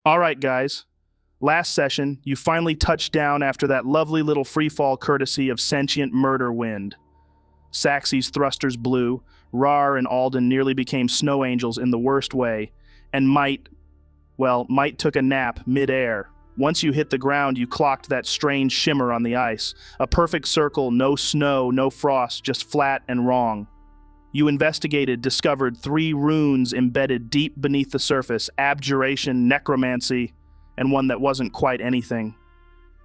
All right, guys. Last session, you finally touched down after that lovely little freefall courtesy of sentient murder wind. Saxy's thrusters blew, Raarh and Alden nearly became snow angels in the worst way, and Mite took a nap mid-air. Once you hit the ground, you clocked that strange shimmer on the ice. A perfect circle, no snow, no frost, just flat and wrong. You investigated, discovered 3 runes embedded deep beneath the surface: abjuration, necromancy, and one that wasn't quite anything: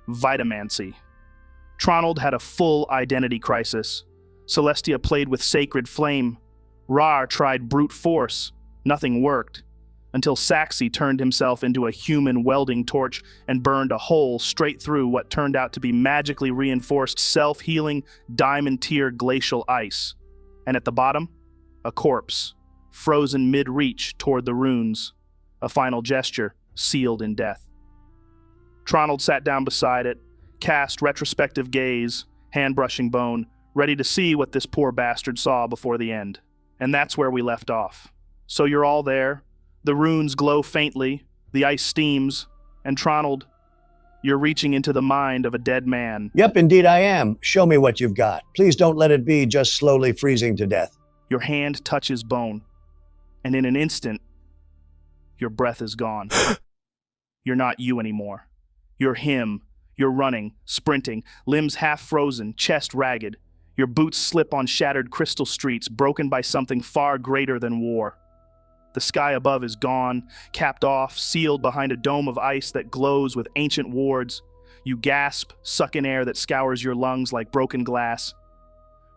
vitamancy. Tronald had a full identity crisis. Celestia played with sacred flame. Raarh tried brute force. Nothing worked. Until Saxy turned himself into a human welding torch and burned a hole straight through what turned out to be magically reinforced, self-healing, diamond-tier glacial ice. And at the bottom, a corpse, frozen mid-reach toward the runes. A final gesture, sealed in death. Tronald sat down beside it, cast retrospective gaze, hand-brushing bone, ready to see what this poor bastard saw before the end. And that's where we left off. So you're all there. The runes glow faintly, the ice steams, and Tronald, you're reaching into the mind of a dead man. Yep, indeed I am. Show me what you've got. Please don't let it be just slowly freezing to death. Your hand touches bone, and in an instant, your breath is gone. You're not you anymore. You're him. You're running, sprinting, limbs half frozen, chest ragged. Your boots slip on shattered crystal streets, broken by something far greater than war. The sky above is gone, capped off, sealed behind a dome of ice that glows with ancient wards. You gasp, suck in air that scours your lungs like broken glass.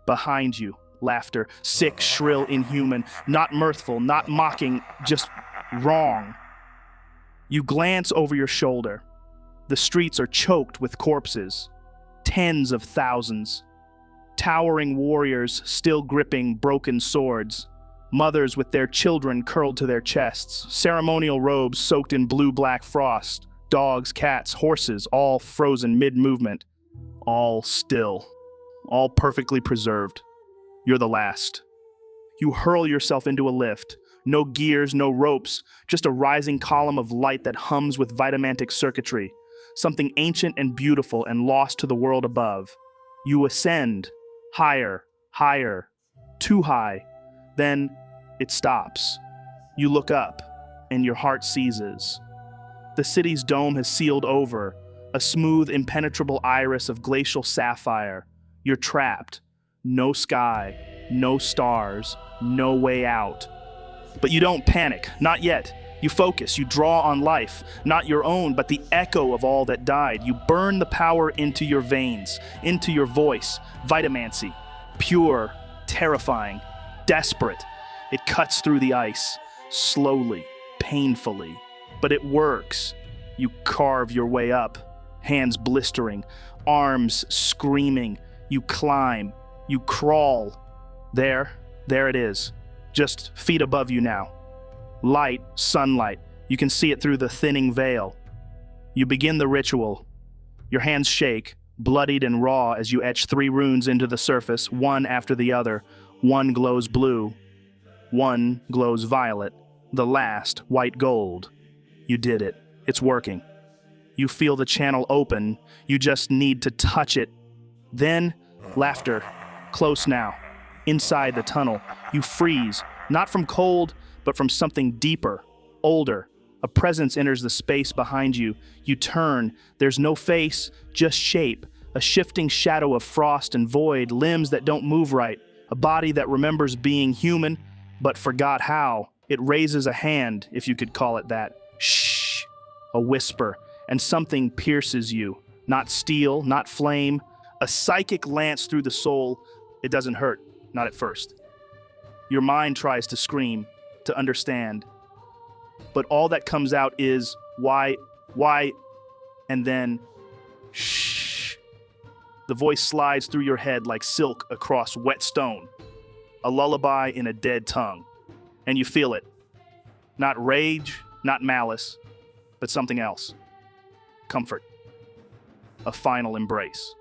Behind you, laughter, sick, shrill, inhuman, not mirthful, not mocking, just wrong. You glance over your shoulder. The streets are choked with corpses, tens of thousands. Towering warriors still gripping broken swords. Mothers with their children curled to their chests, ceremonial robes soaked in blue-black frost, dogs, cats, horses, all frozen mid-movement, all still, all perfectly preserved. You're the last. You hurl yourself into a lift, no gears, no ropes, just a rising column of light that hums with vitamantic circuitry, something ancient and beautiful and lost to the world above. You ascend, higher, higher, too high, then it stops. You look up, and your heart seizes. The city's dome has sealed over, a smooth, impenetrable iris of glacial sapphire. You're trapped. No sky, no stars, no way out. But you don't panic, not yet. You focus, you draw on life, not your own, but the echo of all that died. You burn the power into your veins, into your voice. Vitamancy, pure, terrifying, desperate. It cuts through the ice, slowly, painfully, but it works. You carve your way up, hands blistering, arms screaming. You climb, you crawl. There it is, just feet above you now. Light, sunlight, you can see it through the thinning veil. You begin the ritual. Your hands shake, bloodied and raw as you etch 3 runes into the surface, one after the other. One glows blue. One glows violet, the last white gold. You did it. It's working. You feel the channel open. You just need to touch it. Then, laughter. Close now. Inside the tunnel, you freeze, not from cold, but from something deeper, older. A presence enters the space behind you. You turn. There's no face, just shape. A shifting shadow of frost and void, limbs that don't move right. A body that remembers being human, but forgot how. It raises a hand, if you could call it that. Shh, a whisper, and something pierces you. Not steel, not flame. A psychic lance through the soul. It doesn't hurt, not at first. Your mind tries to scream, to understand. But all that comes out is, why, and then, shh. The voice slides through your head like silk across wet stone. A lullaby in a dead tongue. And you feel it. Not rage, not malice, but something else. Comfort. A final embrace.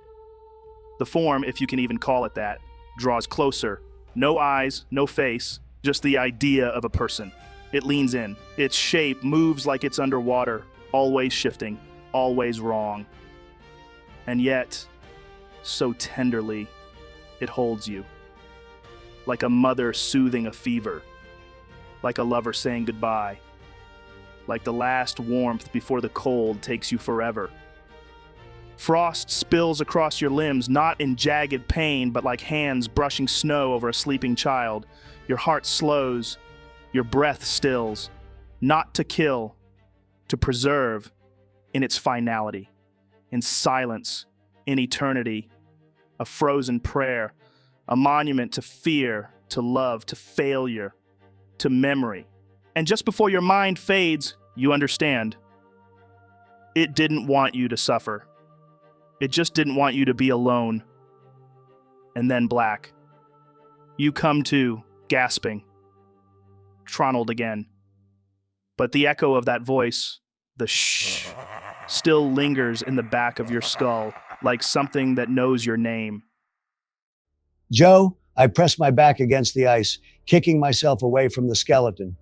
The form, if you can even call it that, draws closer. No eyes, no face, just the idea of a person. It leans in. Its shape moves like it's underwater, always shifting, always wrong. And yet, so tenderly, it holds you. Like a mother soothing a fever, like a lover saying goodbye, like the last warmth before the cold takes you forever. Frost spills across your limbs, not in jagged pain, but like hands brushing snow over a sleeping child. Your heart slows, your breath stills, not to kill, to preserve in its finality, in silence, in eternity, a frozen prayer, a monument to fear, to love, to failure, to memory. And just before your mind fades, you understand. It didn't want you to suffer. It just didn't want you to be alone. And then black. You come to, gasping. Tronald again. But the echo of that voice, the shh, still lingers in the back of your skull, like something that knows your name. Joe, I press my back against the ice, kicking myself away from the skeleton.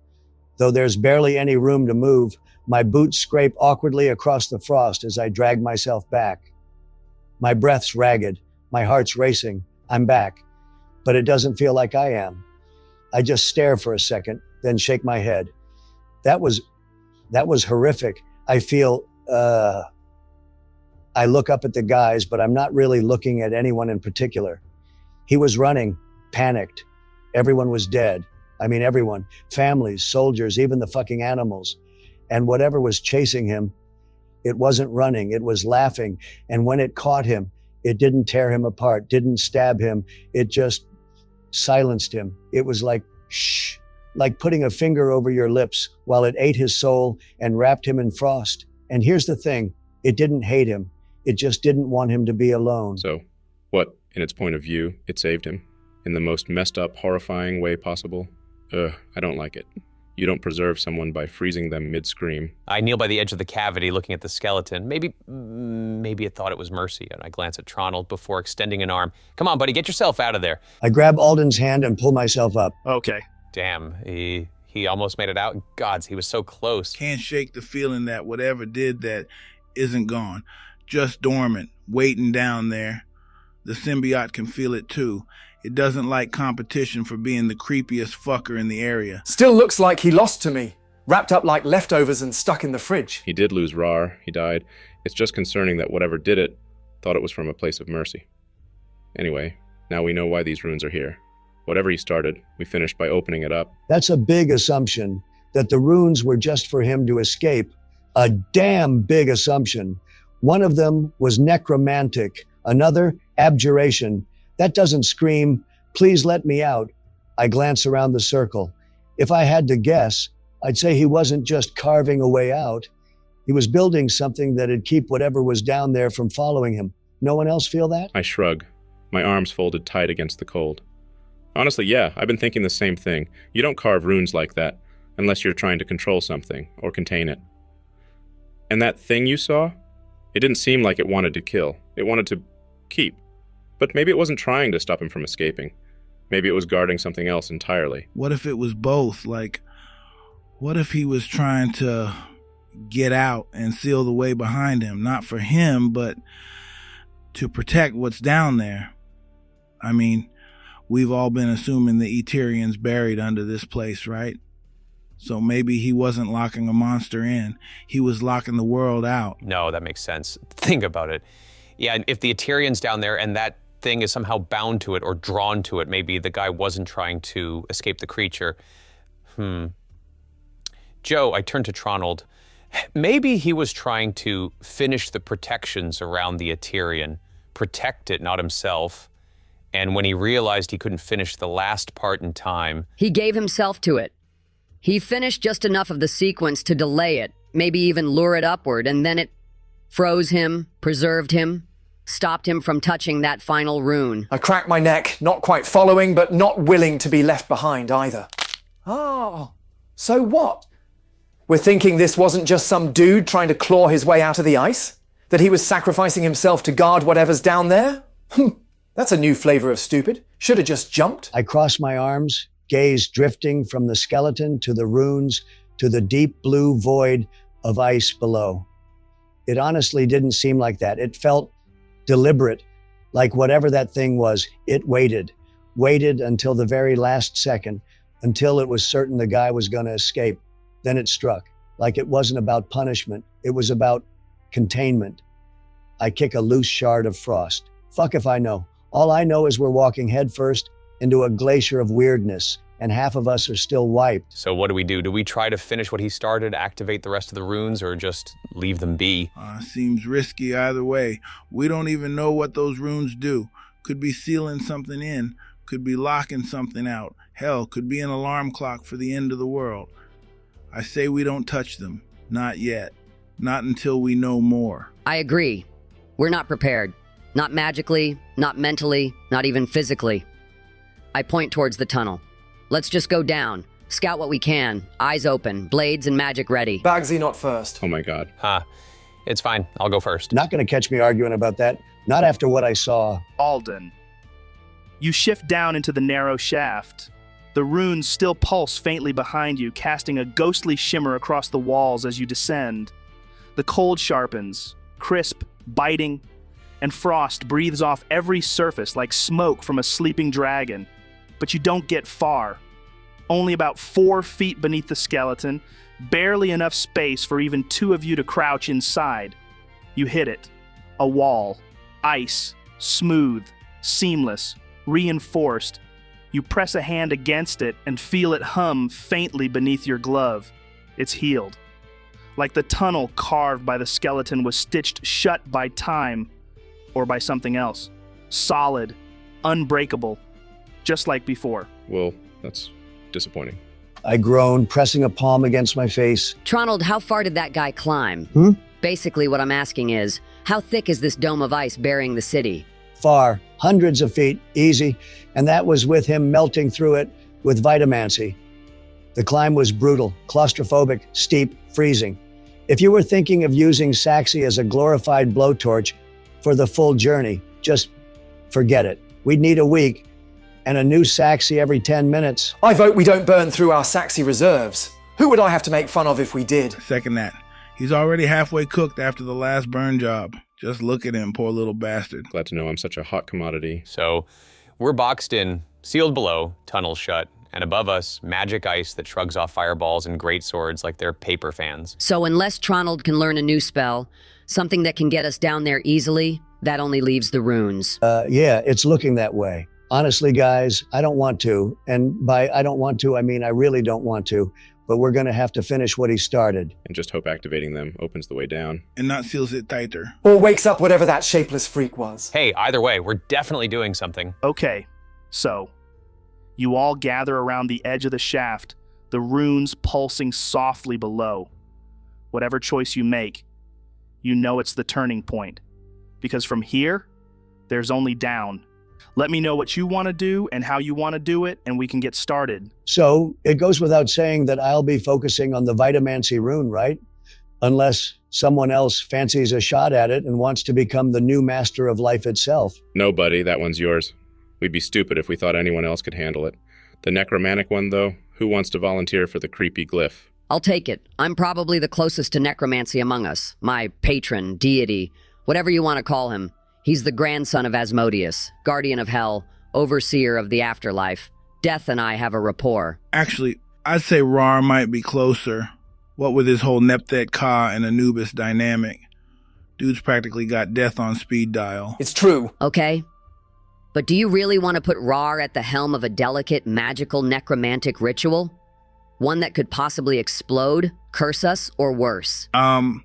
Though there's barely any room to move, my boots scrape awkwardly across the frost as I drag myself back. My breath's ragged, my heart's racing. I'm back, but it doesn't feel like I am. I just stare for a second, then shake my head. That was horrific. I feel, I look up at the guys, but I'm not really looking at anyone in particular. He was running, panicked. Everyone was dead. I mean, everyone. Families, soldiers, even the fucking animals. And whatever was chasing him, it wasn't running, it was laughing. And when it caught him, it didn't tear him apart, didn't stab him. It just silenced him. It was like, shh, like putting a finger over your lips while it ate his soul and wrapped him in frost. And here's the thing, it didn't hate him. It just didn't want him to be alone. So, what, in its point of view, it saved him? In the most messed up, horrifying way possible? I don't like it. You don't preserve someone by freezing them mid-scream. I kneel by the edge of the cavity looking at the skeleton. Maybe it thought it was Mercy, and I glance at Tronald before extending an arm. Come on, buddy, get yourself out of there. I grab Alden's hand and pull myself up. Okay. Damn, he almost made it out. Gods, he was so close. Can't shake the feeling that whatever did that isn't gone. Just dormant, waiting down there. The symbiote can feel it too. It doesn't like competition for being the creepiest fucker in the area. Still looks like he lost to me, wrapped up like leftovers and stuck in the fridge. He did lose Raarh. He died. It's just concerning that whatever did it thought it was from a place of mercy. Anyway, now we know why these runes are here. Whatever he started, we finished by opening it up. That's a big assumption, that the runes were just for him to escape. A damn big assumption. One of them was necromantic, another abjuration. That doesn't scream, please let me out. I glance around the circle. If I had to guess, I'd say he wasn't just carving a way out. He was building something that'd keep whatever was down there from following him. No one else feel that? I shrug, my arms folded tight against the cold. Honestly, yeah, I've been thinking the same thing. You don't carve runes like that, unless you're trying to control something, or contain it. And that thing you saw? It didn't seem like it wanted to kill. It wanted to keep. But maybe it wasn't trying to stop him from escaping. Maybe it was guarding something else entirely. What if it was both? Like, what if he was trying to get out and seal the way behind him? Not for him, but to protect what's down there. I mean, we've all been assuming the Eterian's buried under this place, right? So maybe he wasn't locking a monster in. He was locking the world out. No, that makes sense. Think about it. Yeah, and if the Eterian's down there and that thing is somehow bound to it or drawn to it, maybe the guy wasn't trying to escape the creature. Joe, I turned to Tronald. Maybe he was trying to finish the protections around the Eterian, protect it, not himself. And when he realized he couldn't finish the last part in time, he gave himself to it. He finished just enough of the sequence to delay it, maybe even lure it upward, and then it froze him, preserved him, stopped him from touching that final rune. I cracked my neck, not quite following, but not willing to be left behind either. Oh, so what? We're thinking this wasn't just some dude trying to claw his way out of the ice? That he was sacrificing himself to guard whatever's down there? That's a new flavor of stupid. Should have just jumped. I cross my arms, gaze drifting from the skeleton to the runes, to the deep blue void of ice below. It honestly didn't seem like that. It felt deliberate, like whatever that thing was, it waited until the very last second, until it was certain the guy was going to escape. Then it struck. Like it wasn't about punishment, it was about containment. I kick a loose shard of frost. Fuck if I know. All I know is we're walking headfirst into a glacier of weirdness, and half of us are still wiped. So what do? Do we try to finish what he started, activate the rest of the runes, or just leave them be? Seems risky either way. We don't even know what those runes do. Could be sealing something in, could be locking something out. Hell, could be an alarm clock for the end of the world. I say we don't touch them. Not yet. Not until we know more. I agree. We're not prepared. Not magically, not mentally, not even physically. I point towards the tunnel. Let's just go down. Scout what we can. Eyes open. Blades and magic ready. Bagsy not first. Oh my god. It's fine. I'll go first. Not going to catch me arguing about that. Not after what I saw. Alden. You shift down into the narrow shaft. The runes still pulse faintly behind you, casting a ghostly shimmer across the walls as you descend. The cold sharpens, crisp, biting, and frost breathes off every surface like smoke from a sleeping dragon. But you don't get far. Only about 4 feet beneath the skeleton, barely enough space for even 2 of you to crouch inside. You hit it. A wall. Ice. Smooth. Seamless. Reinforced. You press a hand against it and feel it hum faintly beneath your glove. It's healed. Like the tunnel carved by the skeleton was stitched shut by time or by something else. Solid. Unbreakable. Just like before. Well, that's disappointing. I groaned, pressing a palm against my face. Tronald, how far did that guy climb? Basically what I'm asking is, how thick is this dome of ice burying the city? Far, hundreds of feet, easy, and that was with him melting through it with vitamancy. The climb was brutal, claustrophobic, steep, freezing. If you were thinking of using Saxy as a glorified blowtorch for the full journey, just forget it. We'd need a week and a new Saxy every 10 minutes. I vote we don't burn through our Saxy reserves. Who would I have to make fun of if we did? Second that. He's already halfway cooked after the last burn job. Just look at him, poor little bastard. Glad to know I'm such a hot commodity. So we're boxed in, sealed below, tunnel shut, and above us, magic ice that shrugs off fireballs and great swords like they're paper fans. So unless Tronald can learn a new spell, something that can get us down there easily, that only leaves the runes. Yeah, it's looking that way. Honestly, guys, I don't want to. And by I don't want to, I mean I really don't want to. But we're going to have to finish what he started. And just hope activating them opens the way down. And not seals it tighter. Or wakes up whatever that shapeless freak was. Hey, either way, we're definitely doing something. Okay, so you all gather around the edge of the shaft, the runes pulsing softly below. Whatever choice you make, you know it's the turning point. Because from here, there's only down. Let me know what you want to do and how you want to do it, and we can get started. So it goes without saying that I'll be focusing on the Vitamancy rune, right? Unless someone else fancies a shot at it and wants to become the new master of life itself. No, buddy, that one's yours. We'd be stupid if we thought anyone else could handle it. The necromantic one, though, who wants to volunteer for the creepy glyph? I'll take it. I'm probably the closest to necromancy among us. My patron, deity, whatever you want to call him. He's the grandson of Asmodeus, guardian of hell, overseer of the afterlife. Death and I have a rapport. Actually, I'd say Raarh might be closer. What with his whole Nepthet Ka and Anubis dynamic. Dude's practically got death on speed dial. It's true. Okay. But do you really want to put Raarh at the helm of a delicate, magical, necromantic ritual? One that could possibly explode, curse us, or worse? No,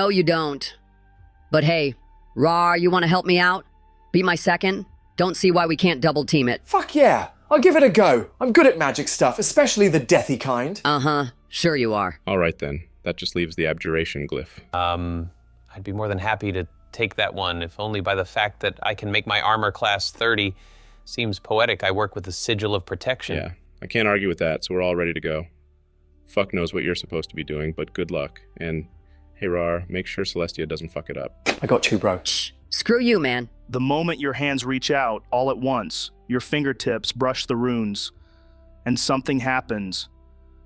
you don't. But hey, Raarh, you want to help me out? Be my second? Don't see why we can't double team it. Fuck yeah, I'll give it a go. I'm good at magic stuff, especially the deathy kind. Uh-huh, sure you are. All right then, that just leaves the abjuration glyph. I'd be more than happy to take that one, if only by the fact that I can make my armor class 30. Seems poetic. I work with the sigil of protection. Yeah, I can't argue with that, so we're all ready to go. Fuck knows what you're supposed to be doing, but good luck. And hey, Raarh, make sure Celestia doesn't fuck it up. I got you, bro. Shh, screw you, man. The moment your hands reach out, all at once, your fingertips brush the runes, and something happens.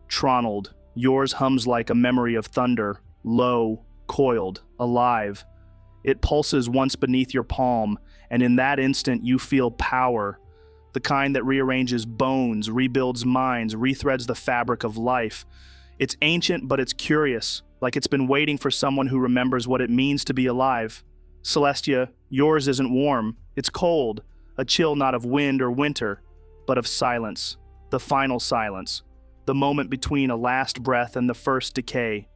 Tronald, yours hums like a memory of thunder, low, coiled, alive. It pulses once beneath your palm, and in that instant you feel power, the kind that rearranges bones, rebuilds minds, rethreads the fabric of life. It's ancient, but it's curious, like it's been waiting for someone who remembers what it means to be alive. Celestia, yours isn't warm, it's cold, a chill not of wind or winter, but of silence, the final silence, the moment between a last breath and the first decay.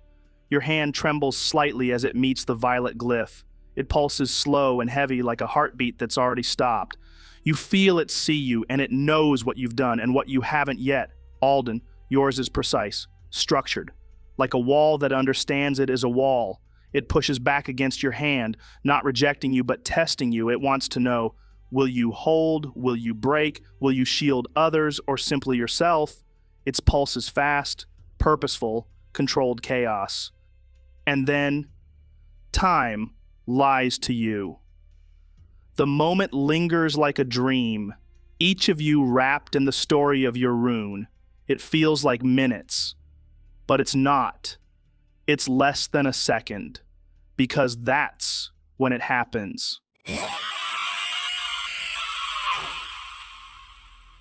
Your hand trembles slightly as it meets the violet glyph. It pulses slow and heavy like a heartbeat that's already stopped. You feel it see you, and it knows what you've done and what you haven't yet. Alden, yours is precise, structured, like a wall that understands it is a wall. It pushes back against your hand, not rejecting you but testing you. It wants to know, will you hold, will you break, will you shield others or simply yourself? Its pulse is fast, purposeful, controlled chaos. And then, time lies to you. The moment lingers like a dream, each of you wrapped in the story of your rune. It feels like minutes, but it's not. It's less than a second, because that's when it happens.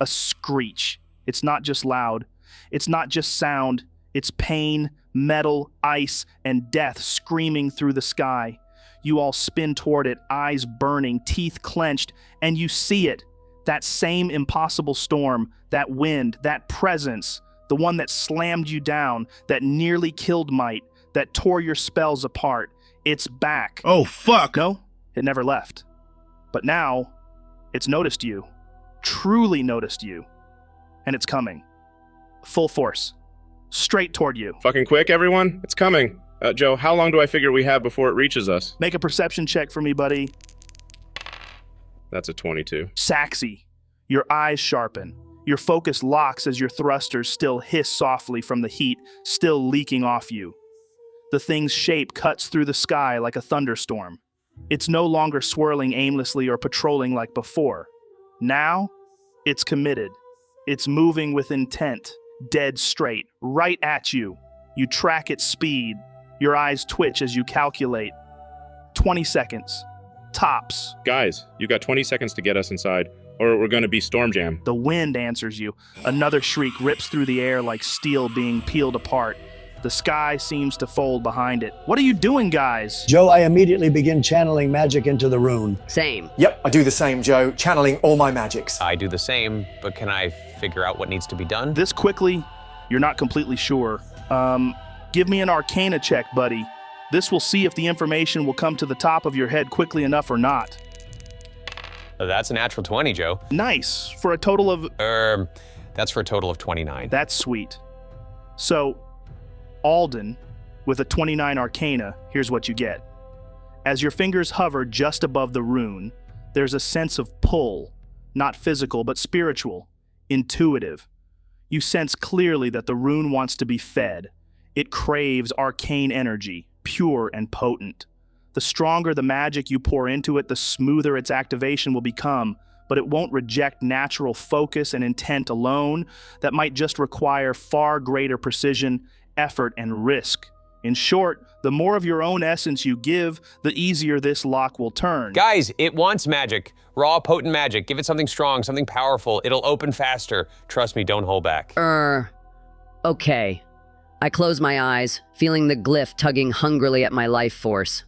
A screech. It's not just loud. It's not just sound. It's pain, metal, ice, and death screaming through the sky. You all spin toward it, eyes burning, teeth clenched, and you see it. That same impossible storm, that wind, that presence, the one that slammed you down, that nearly killed Mite, that tore your spells apart. It's back. Oh, fuck. No, it never left. But now, it's noticed you. Truly noticed you. And it's coming. Full force. Straight toward you. Fucking quick, everyone. It's coming. Joe, how long do I figure we have before it reaches us? Make a perception check for me, buddy. That's a 22. Saxy. Your eyes sharpen. Your focus locks as your thrusters still hiss softly from the heat, still leaking off you. The thing's shape cuts through the sky like a thunderstorm. It's no longer swirling aimlessly or patrolling like before. Now, it's committed. It's moving with intent, dead straight, right at you. You track its speed. Your eyes twitch as you calculate. 20 seconds. Tops. Guys, you got 20 seconds to get us inside, or we're gonna be storm jam. The wind answers you. Another shriek rips through the air like steel being peeled apart. The sky seems to fold behind it. What are you doing, guys? Joe, I immediately begin channeling magic into the rune. Same. Yep, I do the same, Joe, channeling all my magics. I do the same, but can I figure out what needs to be done? This quickly? You're not completely sure. Give me an Arcana check, buddy. This will see if the information will come to the top of your head quickly enough or not. That's a natural 20, Joe. Nice. For a total of... That's for a total of 29. That's sweet. So, Alden, with a 29 Arcana, here's what you get. As your fingers hover just above the rune, there's a sense of pull, not physical, but spiritual, intuitive. You sense clearly that the rune wants to be fed. It craves arcane energy, pure and potent. The stronger the magic you pour into it, the smoother its activation will become, but it won't reject natural focus and intent alone. That might just require far greater precision, effort, and risk. In short, the more of your own essence you give, the easier this lock will turn. Guys, it wants magic. Raw, potent magic. Give it something strong, something powerful. It'll open faster. Trust me, don't hold back. Okay. I close my eyes, feeling the glyph tugging hungrily at my life force.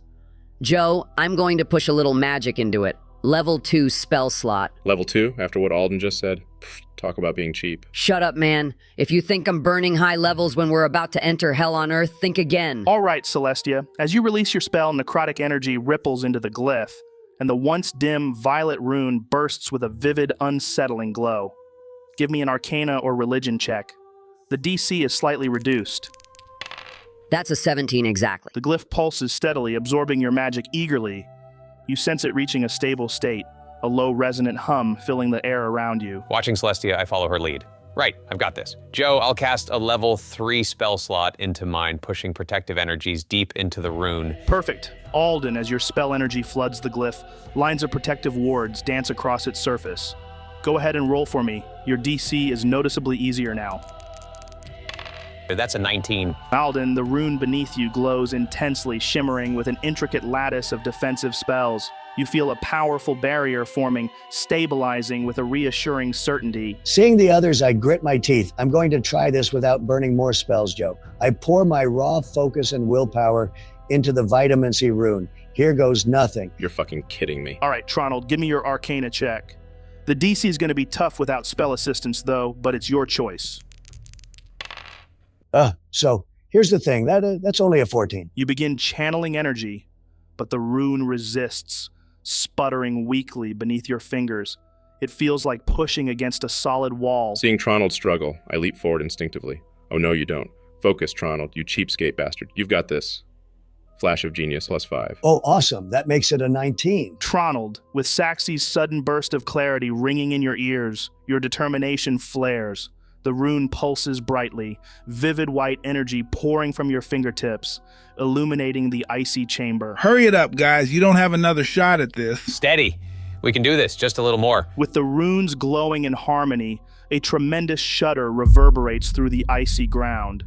Joe, I'm going to push a little magic into it. Level 2 spell slot. Level 2, after what Alden just said? Pfft, talk about being cheap. Shut up, man. If you think I'm burning high levels when we're about to enter hell on earth, think again. All right, Celestia. As you release your spell, necrotic energy ripples into the glyph, and the once dim violet rune bursts with a vivid, unsettling glow. Give me an Arcana or Religion check. The DC is slightly reduced. That's a 17 exactly. The glyph pulses steadily, absorbing your magic eagerly. You sense it reaching a stable state, a low resonant hum filling the air around you. Watching Celestia, I follow her lead. Right, I've got this. Joe, I'll cast a level 3 spell slot into mine, pushing protective energies deep into the rune. Perfect. Alden, as your spell energy floods the glyph, lines of protective wards dance across its surface. Go ahead and roll for me. Your DC is noticeably easier now. That's a 19. Alden, the rune beneath you glows intensely, shimmering with an intricate lattice of defensive spells. You feel a powerful barrier forming, stabilizing with a reassuring certainty. Seeing the others, I grit my teeth. I'm going to try this without burning more spells, Joe. I pour my raw focus and willpower into the vitamin C rune. Here goes nothing. You're fucking kidding me. All right, Tronald, give me your Arcana check. The DC is going to be tough without spell assistance, though, but it's your choice. So here's the thing. That's only a 14. You begin channeling energy, but the rune resists, sputtering weakly beneath your fingers. It feels like pushing against a solid wall. Seeing Tronald struggle, I leap forward instinctively. Oh no, you don't. Focus, Tronald, you cheapskate bastard. You've got this. Flash of genius, +5. Oh, awesome. That makes it a 19. Tronald, with Saxy's sudden burst of clarity ringing in your ears, your determination flares. The rune pulses brightly, vivid white energy pouring from your fingertips, illuminating the icy chamber. Hurry it up, guys. You don't have another shot at this. Steady. We can do this, just a little more. With the runes glowing in harmony, a tremendous shudder reverberates through the icy ground.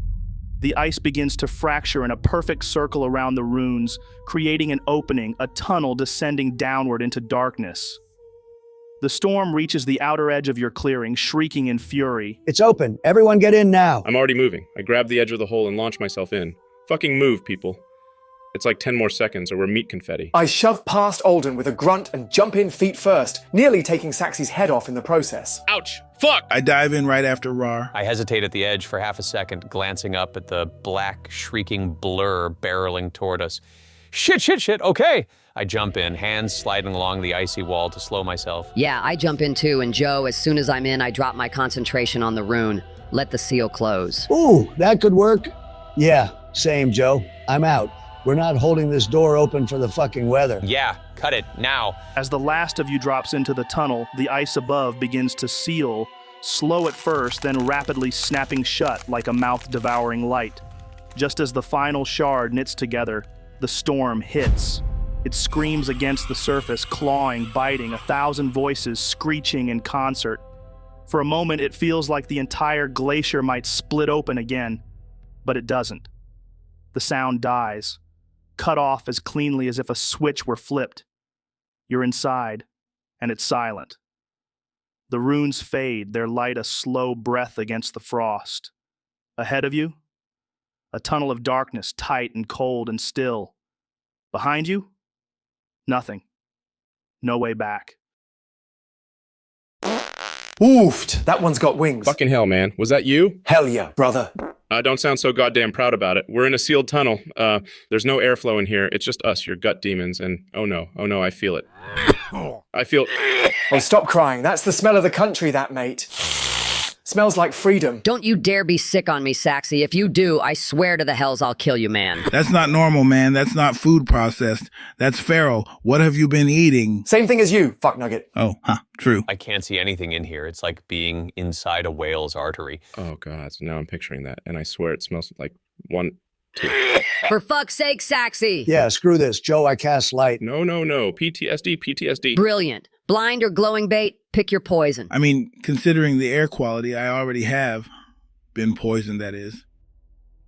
The ice begins to fracture in a perfect circle around the runes, creating an opening, a tunnel descending downward into darkness. The storm reaches the outer edge of your clearing, shrieking in fury. It's open. Everyone get in now. I'm already moving. I grab the edge of the hole and launch myself in. Fucking move, people. It's like 10 more seconds or we're meat confetti. I shove past Alden with a grunt and jump in feet first, nearly taking Saxy's head off in the process. Ouch! Fuck! I dive in right after Raarh. I hesitate at the edge for half a second, glancing up at the black, shrieking blur barreling toward us. Shit, okay. I jump in, hands sliding along the icy wall to slow myself. Yeah, I jump in too, and Joe, as soon as I'm in, I drop my concentration on the rune. Let the seal close. Ooh, that could work. Yeah, same, Joe. I'm out. We're not holding this door open for the fucking weather. Yeah, cut it, now. As the last of you drops into the tunnel, the ice above begins to seal, slow at first, then rapidly snapping shut like a mouth-devouring light. Just as the final shard knits together, the storm hits. It screams against the surface, clawing, biting, 1,000 voices screeching in concert. For a moment, it feels like the entire glacier might split open again, but it doesn't. The sound dies, cut off as cleanly as if a switch were flipped. You're inside, and it's silent. The runes fade, their light a slow breath against the frost. Ahead of you, a tunnel of darkness, tight and cold and still. Behind you, nothing. No way back. Oofed! That one's got wings. Fucking hell, man. Was that you? Hell yeah, brother. Don't sound so goddamn proud about it. We're in a sealed tunnel. There's no airflow in here. It's just us, your gut demons, and oh no, I feel it. I feel... Oh, stop crying. That's the smell of the country, that, mate. Smells like freedom. Don't you dare be sick on me, Saxy. If you do, I swear to the hells I'll kill you, man. That's not normal, man. That's not food processed. That's feral. What have you been eating? Same thing as you, fuck nugget. Oh, true. I can't see anything in here. It's like being inside a whale's artery. Oh god, so now I'm picturing that, and I swear it smells like 1, 2... For fuck's sake, Saxy! Yeah, screw this. Joe, I cast light. No. PTSD. Brilliant. Blind or glowing bait, pick your poison. I mean, considering the air quality, I already have been poisoned, that is.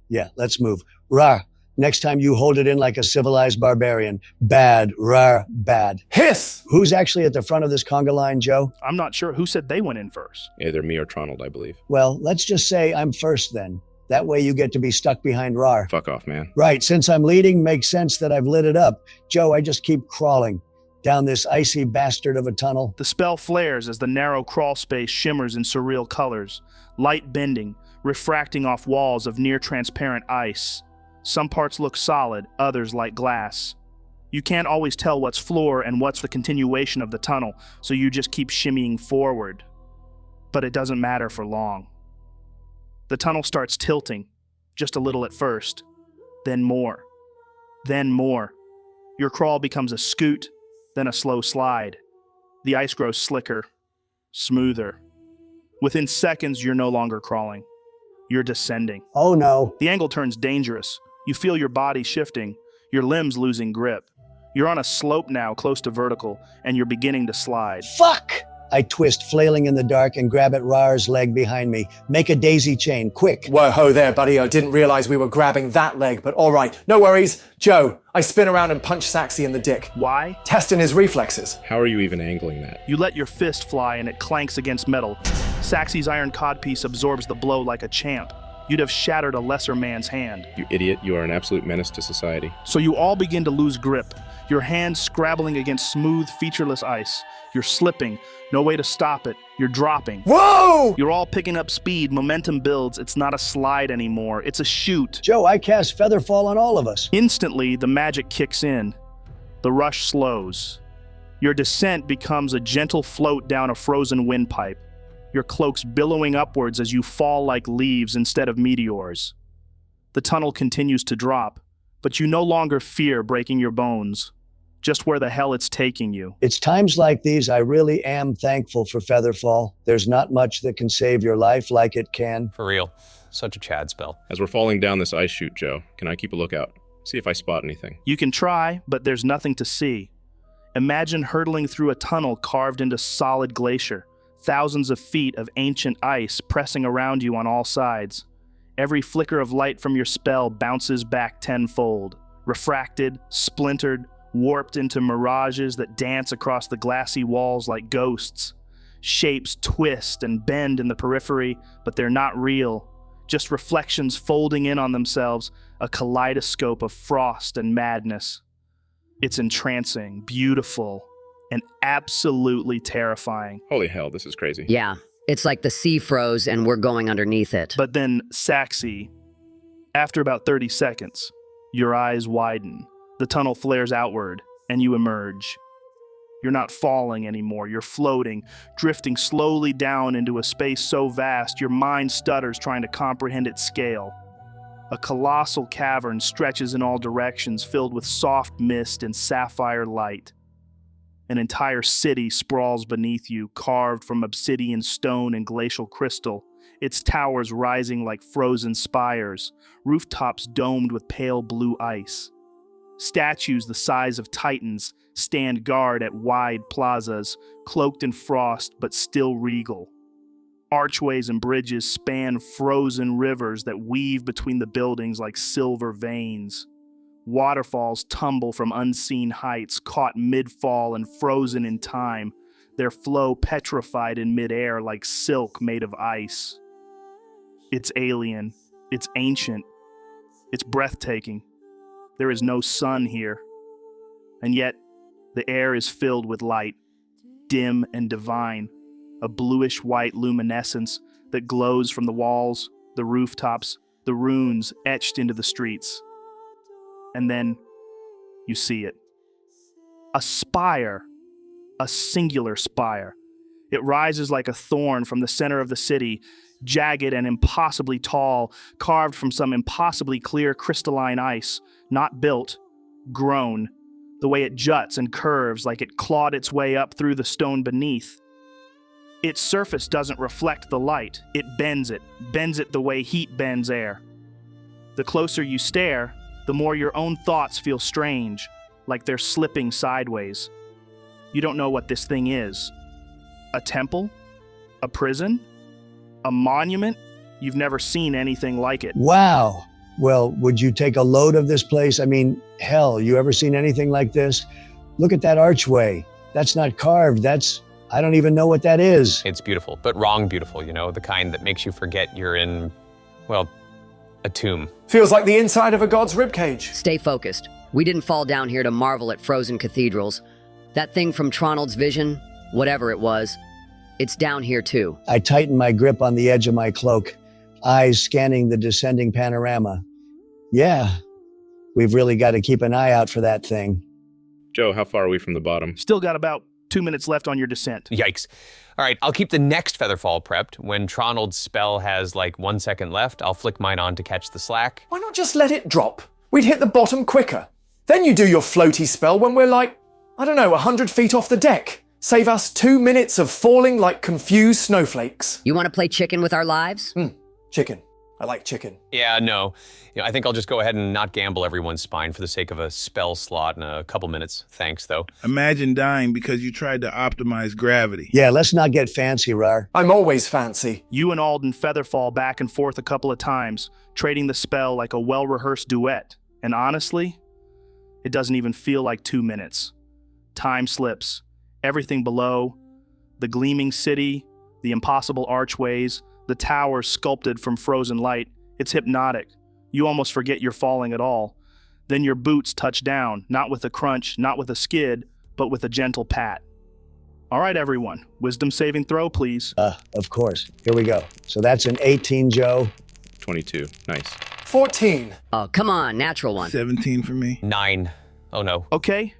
Yeah, let's move. Raarh, next time you hold it in like a civilized barbarian. Bad, Raarh, bad. Hiss! Who's actually at the front of this conga line, Joe? I'm not sure who said they went in first. Either me or Tronald, I believe. Well, let's just say I'm first then. That way you get to be stuck behind Raarh. Fuck off, man. Right, since I'm leading, makes sense that I've lit it up. Joe, I just keep crawling down this icy bastard of a tunnel. The spell flares as the narrow crawl space shimmers in surreal colors, light bending, refracting off walls of near-transparent ice. Some parts look solid, others like glass. You can't always tell what's floor and what's the continuation of the tunnel, so you just keep shimmying forward. But it doesn't matter for long. The tunnel starts tilting, just a little at first, then more, then more. Your crawl becomes a scoot, then a slow slide. The ice grows slicker, smoother. Within seconds, you're no longer crawling. You're descending. Oh no. The angle turns dangerous. You feel your body shifting, your limbs losing grip. You're on a slope now close to vertical, and you're beginning to slide. Fuck! I twist, flailing in the dark, and grab at Raarh's leg behind me. Make a daisy chain, quick. Whoa there, buddy. I didn't realize we were grabbing that leg, but all right. No worries. Joe, I spin around and punch Saxy in the dick. Why? Testing his reflexes. How are you even angling that? You let your fist fly and it clanks against metal. Saxy's iron codpiece absorbs the blow like a champ. You'd have shattered a lesser man's hand. You idiot, you are an absolute menace to society. So you all begin to lose grip, your hands scrabbling against smooth, featureless ice. You're slipping, no way to stop it. You're dropping. Whoa! You're all picking up speed, momentum builds. It's not a slide anymore, it's a shoot. Joe, I cast Featherfall on all of us. Instantly, the magic kicks in. The rush slows. Your descent becomes a gentle float down a frozen windpipe. Your cloaks billowing upwards as you fall like leaves instead of meteors. The tunnel continues to drop, but you no longer fear breaking your bones. Just where the hell it's taking you. It's times like these I really am thankful for Featherfall. There's not much that can save your life like it can. For real. Such a Chad spell. As we're falling down this ice chute, Joe, can I keep a lookout? See if I spot anything. You can try, but there's nothing to see. Imagine hurtling through a tunnel carved into solid glacier. Thousands of feet of ancient ice pressing around you on all sides. Every flicker of light from your spell bounces back tenfold. Refracted, splintered, warped into mirages that dance across the glassy walls like ghosts. Shapes twist and bend in the periphery, but they're not real. Just reflections folding in on themselves, a kaleidoscope of frost and madness. It's entrancing, beautiful, and absolutely terrifying. Holy hell, this is crazy. Yeah, it's like the sea froze and we're going underneath it. But then, Saxy, after about 30 seconds, your eyes widen. The tunnel flares outward, and you emerge. You're not falling anymore, you're floating, drifting slowly down into a space so vast your mind stutters trying to comprehend its scale. A colossal cavern stretches in all directions, filled with soft mist and sapphire light. An entire city sprawls beneath you, carved from obsidian stone and glacial crystal, its towers rising like frozen spires, rooftops domed with pale blue ice. Statues the size of titans stand guard at wide plazas, cloaked in frost but still regal. Archways and bridges span frozen rivers that weave between the buildings like silver veins. Waterfalls tumble from unseen heights, caught mid-fall and frozen in time, their flow petrified in midair like silk made of ice. It's alien, it's ancient, it's breathtaking. There is no sun here, and yet the air is filled with light, dim and divine, a bluish-white luminescence that glows from the walls, the rooftops, the runes etched into the streets. And then you see it. A spire, a singular spire. It rises like a thorn from the center of the city, jagged and impossibly tall, carved from some impossibly clear crystalline ice, not built, grown, the way it juts and curves like it clawed its way up through the stone beneath. Its surface doesn't reflect the light, it bends it the way heat bends air. The closer you stare, the more your own thoughts feel strange, like they're slipping sideways. You don't know what this thing is. A temple? A prison? A monument? You've never seen anything like it. Wow. Well, would you take a load of this place? I mean, hell, you ever seen anything like this? Look at that archway. That's not carved. I don't even know what that is. It's beautiful, but wrong beautiful, you know, the kind that makes you forget you're in, well, a tomb. Feels like the inside of a god's ribcage. Stay focused. We didn't fall down here to marvel at frozen cathedrals. That thing from Tronald's vision, whatever it was, it's down here too. I tighten my grip on the edge of my cloak, eyes scanning the descending panorama. Yeah, we've really got to keep an eye out for that thing. Joe, how far are we from the bottom? Still got about 2 minutes left on your descent. Yikes. All right, I'll keep the next Featherfall prepped. When Tronald's spell has like 1 second left, I'll flick mine on to catch the slack. Why not just let it drop? We'd hit the bottom quicker. Then you do your floaty spell when we're like, 100 feet off the deck. Save us 2 minutes of falling like confused snowflakes. You want to play chicken with our lives? Chicken. I like chicken. Yeah, no. I think I'll just go ahead and not gamble everyone's spine for the sake of a spell slot in a couple minutes. Thanks, though. Imagine dying because you tried to optimize gravity. Yeah, let's not get fancy, Raarh. I'm always fancy. You and Alden featherfall back and forth a couple of times, trading the spell like a well-rehearsed duet. And honestly, it doesn't even feel like 2 minutes. Time slips. Everything below, the gleaming city, the impossible archways, the towers sculpted from frozen light. It's hypnotic. You almost forget you're falling at all. Then your boots touch down, not with a crunch, not with a skid, but with a gentle pat. All right, everyone. Wisdom saving throw, please. Of course. Here we go. So that's an 18, Joe. 22. Nice. 14. Oh, come on, natural one. 17 for me. 9. Oh, no. Okay.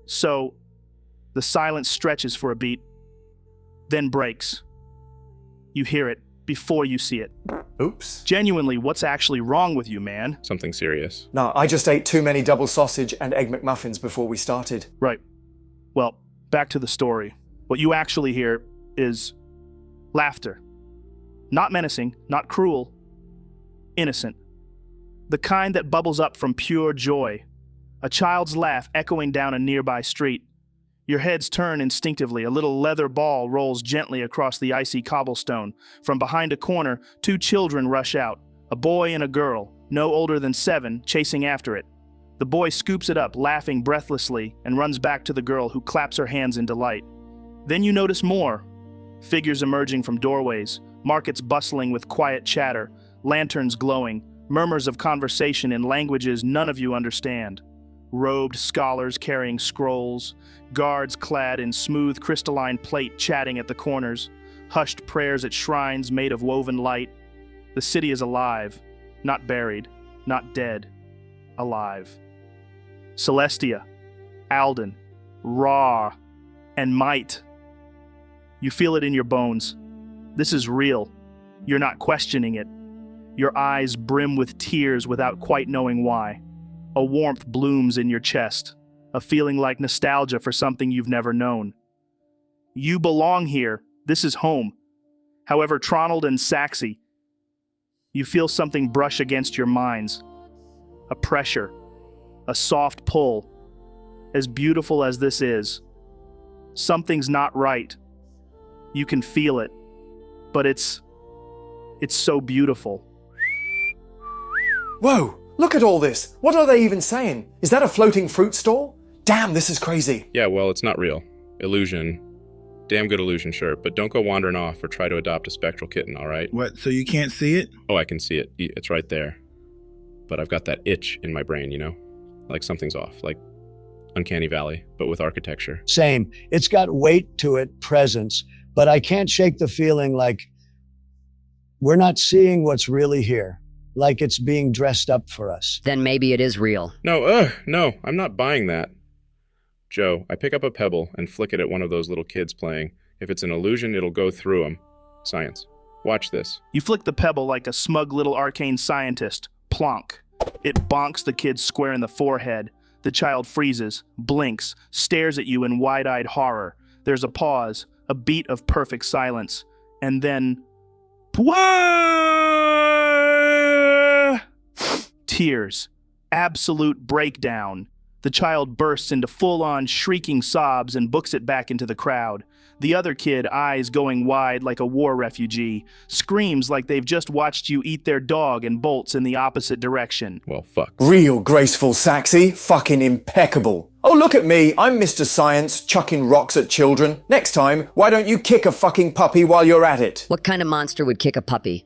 So, the silence stretches for a beat, then breaks. You hear it before you see it. Oops. Genuinely, what's actually wrong with you, man? Something serious. No, I just ate too many double sausage and egg McMuffins before we started. Right. Well, back to the story. What you actually hear is laughter. Not menacing, not cruel, innocent. The kind that bubbles up from pure joy. A child's laugh echoing down a nearby street. Your heads turn instinctively. A little leather ball rolls gently across the icy cobblestone. From behind a corner, 2 children rush out. A boy and a girl, no older than 7, chasing after it. The boy scoops it up, laughing breathlessly, and runs back to the girl, who claps her hands in delight. Then you notice more. Figures emerging from doorways, markets bustling with quiet chatter, lanterns glowing, murmurs of conversation in languages none of you understand. Robed scholars carrying scrolls, guards clad in smooth crystalline plate chatting at the corners, hushed prayers at shrines made of woven light. The city is alive, not buried, not dead, alive. Celestia, Alden, Raarh, and Mite. You feel it in your bones. This is real. You're not questioning it. Your eyes brim with tears without quite knowing why. A warmth blooms in your chest, a feeling like nostalgia for something you've never known. You belong here. This is home. However, Tronald and Saxy, you feel something brush against your minds. A pressure, a soft pull. As beautiful as this is, something's not right. You can feel it, but it's so beautiful. Whoa! Look at all this. What are they even saying? Is that a floating fruit stall? Damn, this is crazy. Yeah, well, it's not real. Illusion. Damn good illusion, sure, but don't go wandering off or try to adopt a spectral kitten, all right? What, so you can't see it? Oh, I can see it. It's right there. But I've got that itch in my brain, you know? Like something's off, like Uncanny Valley, but with architecture. Same. It's got weight to it, presence, but I can't shake the feeling like we're not seeing what's really here. Like it's being dressed up for us. Then maybe it is real. No, I'm not buying that. Joe, I pick up a pebble and flick it at one of those little kids playing. If it's an illusion, it'll go through them. Science. Watch this. You flick the pebble like a smug little arcane scientist. Plonk. It bonks the kid square in the forehead. The child freezes, blinks, stares at you in wide-eyed horror. There's a pause, a beat of perfect silence, and then... Tears. Absolute breakdown. The child bursts into full-on shrieking sobs and books it back into the crowd. The other kid, eyes going wide like a war refugee, screams like they've just watched you eat their dog and bolts in the opposite direction. Well, fuck. Real graceful, Saxy. Fucking impeccable. Oh, look at me. I'm Mr. Science, chucking rocks at children. Next time, why don't you kick a fucking puppy while you're at it? What kind of monster would kick a puppy?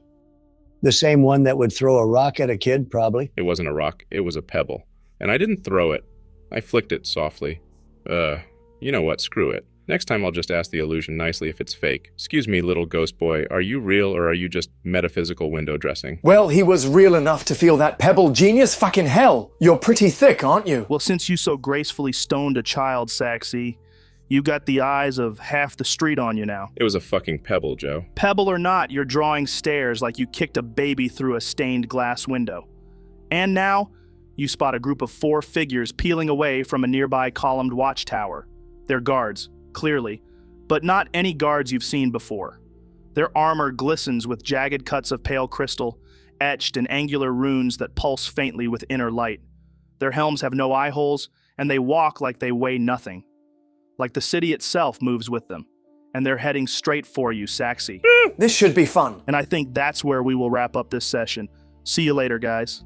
The same one that would throw a rock at a kid, probably. It wasn't a rock, it was a pebble. And I didn't throw it. I flicked it softly. You know what, screw it. Next time I'll just ask the illusion nicely if it's fake. Excuse me, little ghost boy, are you real or are you just metaphysical window dressing? Well, he was real enough to feel that pebble. Genius fucking hell. You're pretty thick, aren't you? Well, since you so gracefully stoned a child, Saxy, you got the eyes of half the street on you now. It was a fucking pebble, Joe. Pebble or not, you're drawing stares like you kicked a baby through a stained glass window. And now, you spot a group of 4 figures peeling away from a nearby columned watchtower. They're guards, clearly, but not any guards you've seen before. Their armor glistens with jagged cuts of pale crystal, etched in angular runes that pulse faintly with inner light. Their helms have no eye holes, and they walk like they weigh nothing. Like the city itself moves with them, and they're heading straight for you, Saxy. This should be fun. And I think that's where we will wrap up this session. See you later, guys.